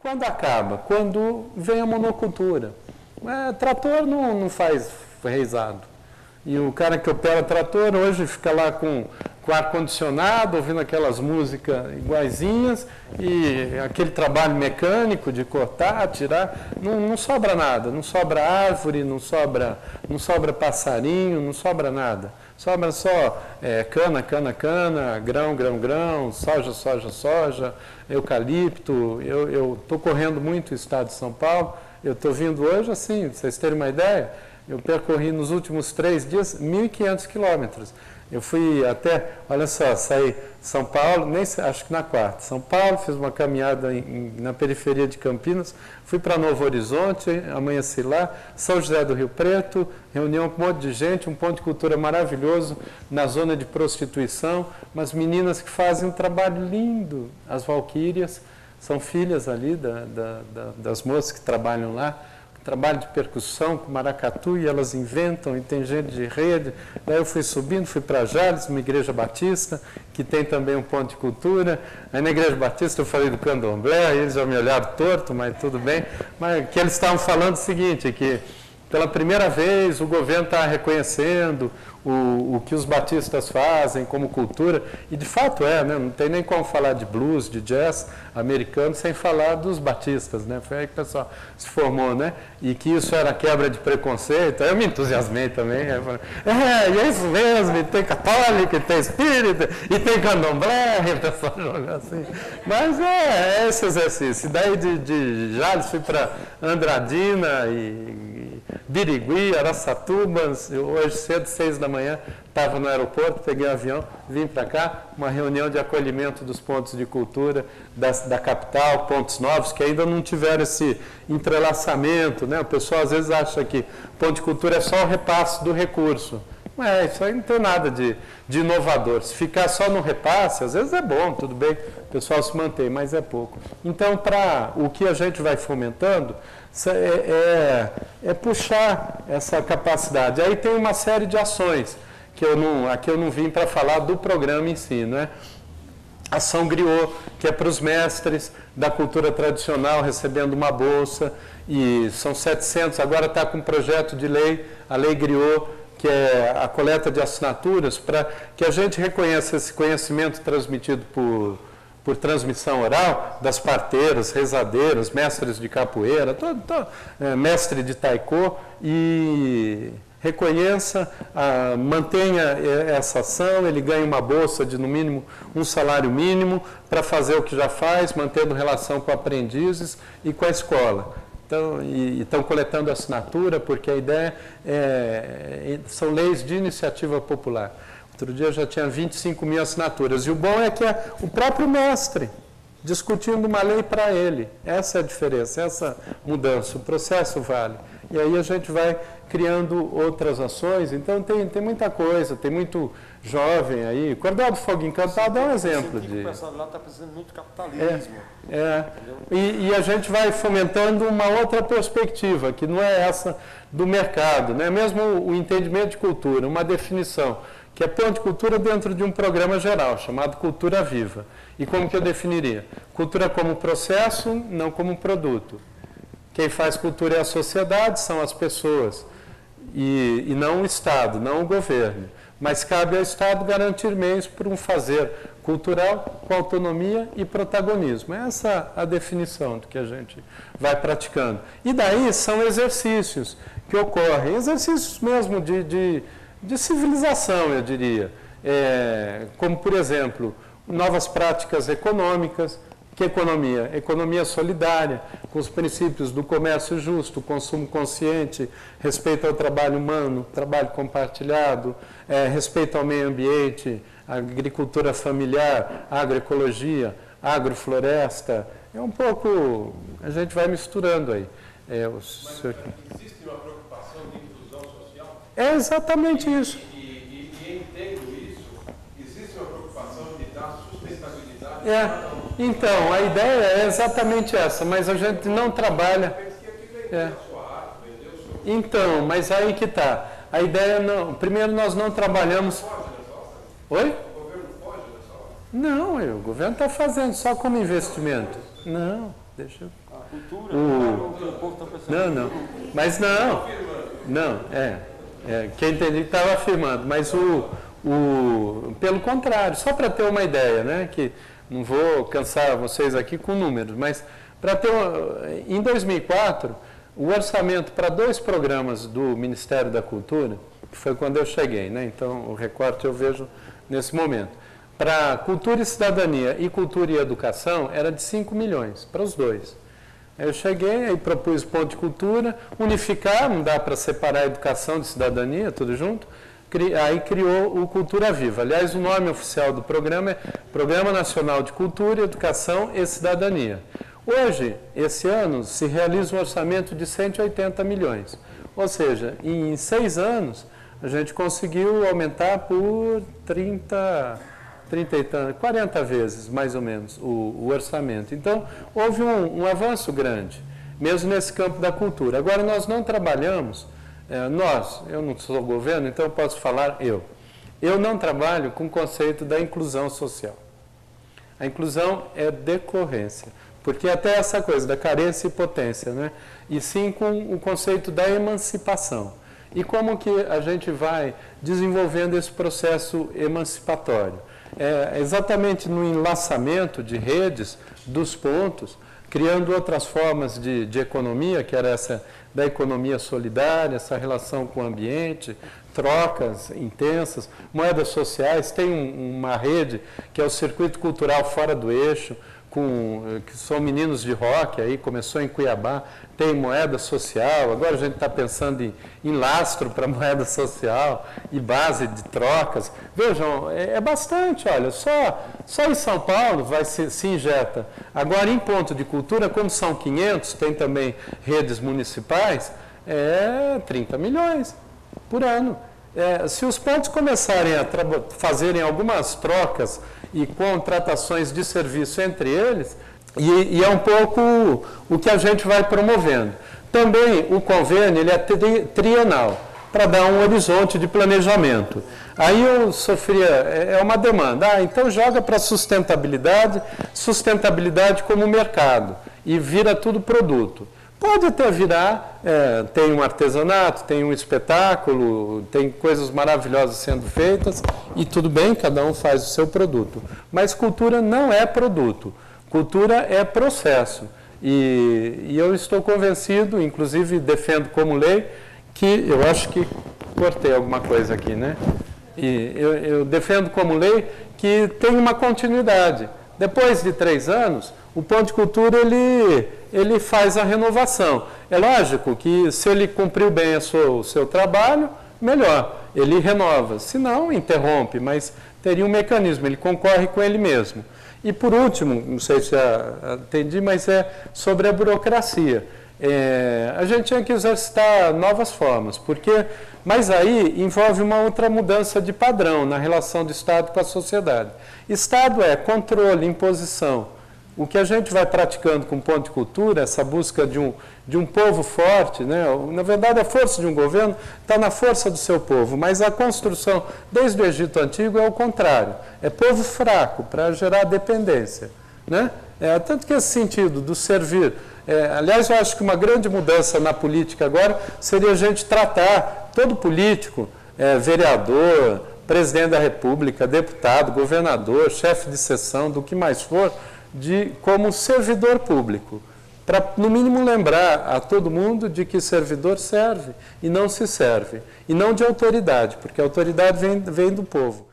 Quando acaba? Quando vem a monocultura. Trator não faz reizado. E o cara que opera trator hoje fica lá com ar-condicionado, ouvindo aquelas músicas iguaizinhas, e aquele trabalho mecânico de cortar, tirar, não sobra nada, não sobra árvore, não sobra passarinho, não sobra nada. Sobra só cana, grão, soja, eucalipto. Eu estou correndo muito o estado de São Paulo, eu estou vindo hoje assim, para vocês terem uma ideia, eu percorri nos últimos 3 dias 1.500 quilômetros. Eu fui até, olha só, saí São Paulo, acho que na quarta, São Paulo, fiz uma caminhada na periferia de Campinas, fui para Novo Horizonte, amanheci lá, São José do Rio Preto, reunião com um monte de gente, um ponto de cultura maravilhoso na zona de prostituição, umas meninas que fazem um trabalho lindo, as valquírias, são filhas ali das moças que trabalham lá, trabalho de percussão com maracatu, e elas inventam, e tem gente de rede. Daí eu fui subindo, fui para Jales, uma igreja batista, que tem também um ponto de cultura. Aí na igreja batista eu falei do candomblé, aí eles já me olharam torto, mas tudo bem. Mas que eles estavam falando o seguinte, que pela primeira vez o governo está reconhecendo o que os batistas fazem como cultura, e de fato né? Não tem nem como falar de blues, de jazz americano sem falar dos batistas, né? Foi aí que o pessoal se formou, né? E que isso era quebra de preconceito. Aí eu me entusiasmei também, aí eu falei, e é isso mesmo, e tem católico, e tem espírita, e tem candomblé, e o pessoal joga assim. Mas é esse exercício. E daí de Jales fui para Andradina e Birigui, Araçatuba, hoje cedo, 6 da manhã, estava no aeroporto, peguei um avião, vim para cá, uma reunião de acolhimento dos pontos de cultura da capital, pontos novos, que ainda não tiveram esse entrelaçamento, né? O pessoal às vezes acha que ponto de cultura é só o repasse do recurso. Isso aí não tem nada de inovador. Se ficar só no repasse, às vezes é bom, tudo bem, o pessoal se mantém, mas é pouco. Então, para o que a gente vai fomentando, é puxar essa capacidade. Aí tem uma série de ações, que aqui eu não vim para falar do programa em si, né? Ação Griot, que é para os mestres da cultura tradicional recebendo uma bolsa, e são 700, agora está com um projeto de lei, a Lei Griot, que é a coleta de assinaturas, para que a gente reconheça esse conhecimento transmitido por transmissão oral, das parteiras, rezadeiras, mestres de capoeira, mestre de taiko, e reconheça, mantenha essa ação, ele ganha uma bolsa de no mínimo um salário mínimo para fazer o que já faz, mantendo relação com aprendizes e com a escola. Então, e estão coletando assinatura, porque a ideia são leis de iniciativa popular. Outro dia já tinha 25 mil assinaturas. E o bom é que é o próprio mestre discutindo uma lei para ele. Essa é a diferença, essa mudança. O processo vale. E aí a gente vai criando outras ações. Então tem muita coisa, tem muito jovem aí. Cordel do Fogo Encantado é um exemplo de... O pessoal lá está precisando muito de capitalismo. E a gente vai fomentando uma outra perspectiva, que não é essa do mercado, né? Mesmo o entendimento de cultura, uma definição, que é ponto de cultura dentro de um programa geral, chamado Cultura Viva. E como que eu definiria? Cultura como processo, não como produto. Quem faz cultura é a sociedade, são as pessoas, e não o Estado, não o governo. Mas cabe ao Estado garantir meios para um fazer cultural com autonomia e protagonismo. Essa é a definição do que a gente vai praticando. E daí são exercícios que ocorrem, exercícios mesmo de civilização, eu diria. Como, por exemplo, novas práticas econômicas. Que economia? Economia solidária, com os princípios do comércio justo, consumo consciente, respeito ao trabalho humano, trabalho compartilhado, respeito ao meio ambiente, agricultura familiar, agroecologia, agrofloresta. É um pouco, a gente vai misturando aí. Mas existe uma preocupação de inclusão social? É exatamente isso. E entendo isso, existe uma preocupação de dar sustentabilidade para Então, a ideia é exatamente essa, mas a gente não trabalha... Então, mas aí que está. A ideia não... Primeiro, nós não trabalhamos... Oi? O governo pode nessa hora? Não, o governo está fazendo só como investimento. Não, deixa eu... Cultura, o povo está Não, pensando. não. Mas não, quem entendi que estava afirmando, mas pelo contrário, só para ter uma ideia, né, que não vou cansar vocês aqui com números, mas em 2004, o orçamento para 2 programas do Ministério da Cultura, que foi quando eu cheguei, né, então o recorte eu vejo nesse momento, para Cultura e Cidadania e Cultura e Educação era de 5 milhões, para os 2. Eu cheguei e propus ponto de cultura, unificar, não dá para separar a educação de cidadania, tudo junto, aí criou o Cultura Viva. Aliás, o nome oficial do programa é Programa Nacional de Cultura, Educação e Cidadania. Hoje, esse ano, se realiza um orçamento de 180 milhões. Ou seja, em 6 anos, a gente conseguiu aumentar por 40 vezes, mais ou menos, o orçamento. Então, houve um avanço grande, mesmo nesse campo da cultura. Agora, nós não trabalhamos, eu não sou governo, então eu posso falar eu não trabalho com o conceito da inclusão social. A inclusão é decorrência, porque até essa coisa da carência e potência, né? E sim com o conceito da emancipação. E como que a gente vai desenvolvendo esse processo emancipatório? Exatamente no enlaçamento de redes dos pontos, criando outras formas de economia, que era essa da economia solidária, essa relação com o ambiente, trocas intensas, moedas sociais. Tem uma rede que é o Circuito Cultural Fora do Eixo, que são meninos de rock, aí começou em Cuiabá, tem moeda social, agora a gente está pensando em lastro para moeda social e base de trocas. Vejam, é bastante, olha, só em São Paulo se injeta. Agora, em ponto de cultura, como são 500, tem também redes municipais, 30 milhões por ano. Se os pontos começarem a fazerem algumas trocas e contratações de serviço entre eles, e é um pouco o que a gente vai promovendo. Também o convênio ele é trienal, para dar um horizonte de planejamento. Aí eu sofria, uma demanda, então joga para sustentabilidade como mercado, e vira tudo produto. Pode até virar, tem um artesanato, tem um espetáculo, tem coisas maravilhosas sendo feitas, e tudo bem, cada um faz o seu produto. Mas cultura não é produto, cultura é processo. E eu estou convencido, inclusive defendo como lei, que eu acho que cortei alguma coisa aqui, né? E eu defendo como lei que tem uma continuidade. Depois de 3 anos, o ponto de cultura ele faz a renovação. É lógico que se ele cumpriu bem o seu trabalho, melhor, ele renova. Se não, interrompe, mas teria um mecanismo, ele concorre com ele mesmo. E por último, não sei se já entendi, mas é sobre a burocracia. A gente tinha que exercitar novas formas, mas aí envolve uma outra mudança de padrão na relação do Estado com a sociedade. Estado é controle, imposição. O que a gente vai praticando com o ponto de cultura, essa busca de um povo forte, né? Na verdade a força de um governo está na força do seu povo, mas a construção desde o Egito Antigo é o contrário, é povo fraco para gerar dependência, né? Tanto que esse sentido do servir, aliás eu acho que uma grande mudança na política agora seria a gente tratar todo político, vereador, presidente da República, deputado, governador, chefe de seção, do que mais for, como servidor público, para, no mínimo, lembrar a todo mundo de que servidor serve e não se serve, e não de autoridade, porque a autoridade vem do povo.